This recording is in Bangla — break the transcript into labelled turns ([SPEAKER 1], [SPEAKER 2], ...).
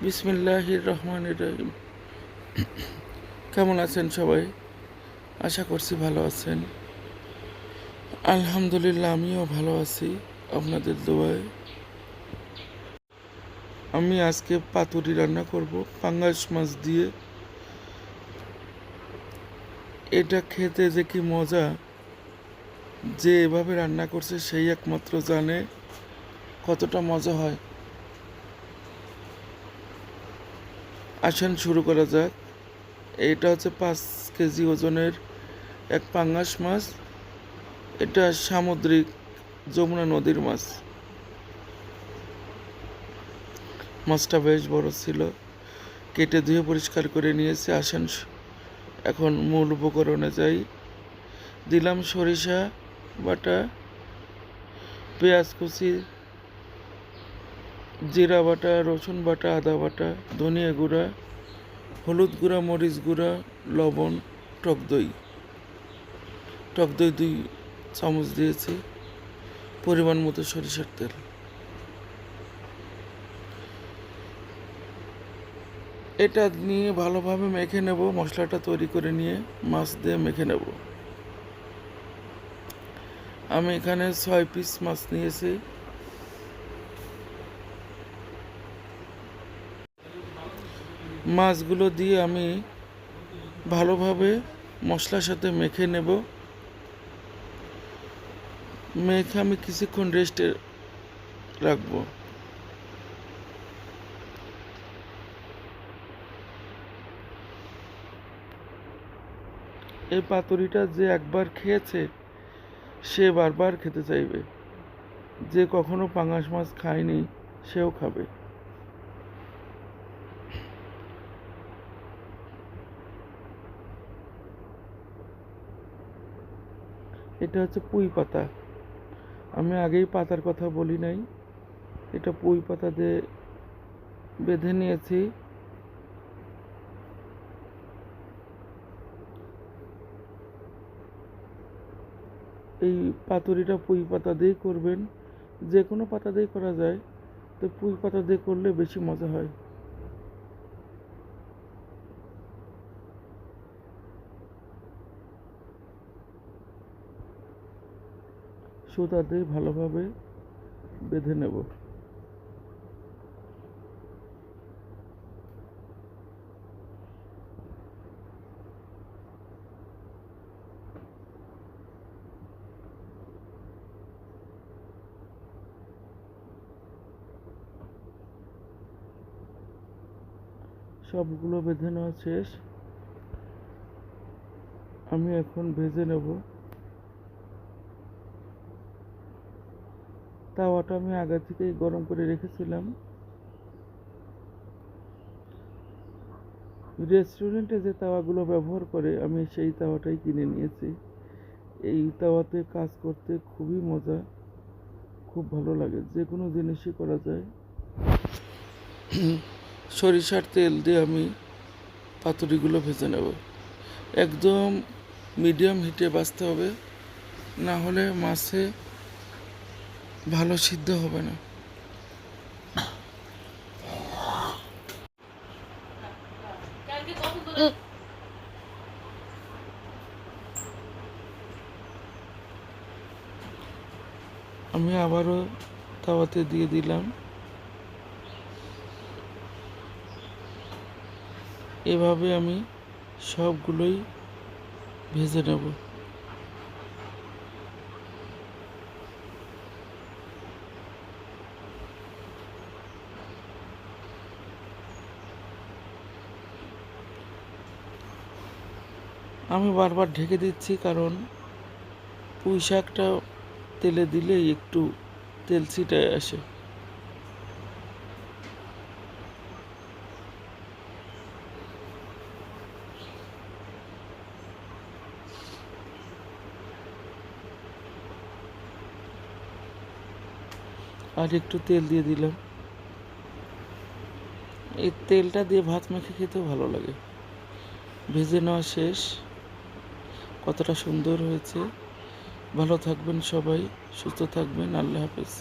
[SPEAKER 1] বিসমিল্লাহির রহমানির রহিম। কেমন আছেন সবাই? আশা করছি ভালো আছেন। আলহামদুলিল্লাহ, আমিও ভালো আছি আপনাদের দোয়ায়। আমি আজকে পাতুরি রান্না করব পাঙ্গাস মাছ দিয়ে। এটা খেতে যে কি মজা, যে এভাবে রান্না করছে সেই একমাত্র জানে কতটা মজা হয়। আসেন শুরু করা যাক। এটা হচ্ছে 5 কেজি ওজনের এক পাঙ্গাস মাছ। এটা সামুদ্রিক যমুনা নদীর মাছ। মাছটা বেশ বড় ছিল। কেটে ধুয়ে পরিষ্কার করে নিয়েছি। আসেন এখন মূল উপকরণে যাই। দিলাম সরিষা বাটা, পেঁয়াজ কুচি, জিরা বাটা, রসুন বাটা, আদা বাটা, ধনিয়া গুঁড়া, হলুদ গুঁড়া, মরিচ গুঁড়া, লবণ, টক দই 2 চামচ দিয়েছি, পরিমাণ মতো সরিষার তেল। এটা নিয়ে ভালোভাবে মেখে নেব। মশলাটা তৈরি করে নিয়ে মাছ দিয়ে মেখে নেব। আমি এখানে 6 পিস মাছ নিয়েছি। মাছগুলো দিয়ে আমি ভালোভাবে মশলার সাথে মেখে নেব। মেখে আমি কিছুক্ষণ রেস্টে রাখবো। এই পাতুরিটা যে একবার খেয়েছে সে বারবার খেতে চাইবে। যে কখনো পাঙাশ মাছ খায়নি সেও খাবে। এটা হচ্ছে পুঁই পাতা। আমি আগেই পাতার কথা বলি নাই। এটা পুঁই পাতা দিয়ে বেঁধে নিয়েছি। এই পাতুরিটা পুঁই পাতা দিয়েই করবেন। যে কোনো পাতা দিয়ে করা যায়, তো পুঁই পাতা দিয়ে করলে বেশি মজা হয়। সুতা দিয়ে ভালোভাবে বেঁধে নেব। সবগুলো বেঁধে নেওয়া শেষ। আমি এখন ভেজে নেব। তাওয়াটা আমি আগে থেকেই গরম করে রেখেছিলাম। রেস্টুরেন্টে যে তাওয়াগুলো ব্যবহার করে আমি সেই তাওয়াটাই কিনে নিয়েছি। এই তাওয়াতে কাজ করতে খুবই মজা, খুব ভালো লাগে। যে কোনো জিনিসই করা যায়। সরিষার তেল দিয়ে আমি পাতুরিগুলো ভেজে নেব। একদম মিডিয়াম হিটে ভাজতে হবে, না হলে মাছে ভালো সিদ্ধ হবে না। আমি আবারও তাওয়াতে দিয়ে দিলাম। এভাবে আমি সবগুলোই ভেজে নেব। আমি বারবার ঢেকে দিচ্ছি, কারণ পুঁই শাকটা তেলে দিলেই একটু তেল ছিটায় আসে। আর একটু তেল দিয়ে দিলাম। এই তেলটা দিয়ে ভাত মেখে খেতেও ভালো লাগে। ভেজে নেওয়া শেষ। কতটা সুন্দর হয়েছে। ভালো থাকবেন সবাই, সুস্থ থাকবেন। আল্লাহ হাফেজ।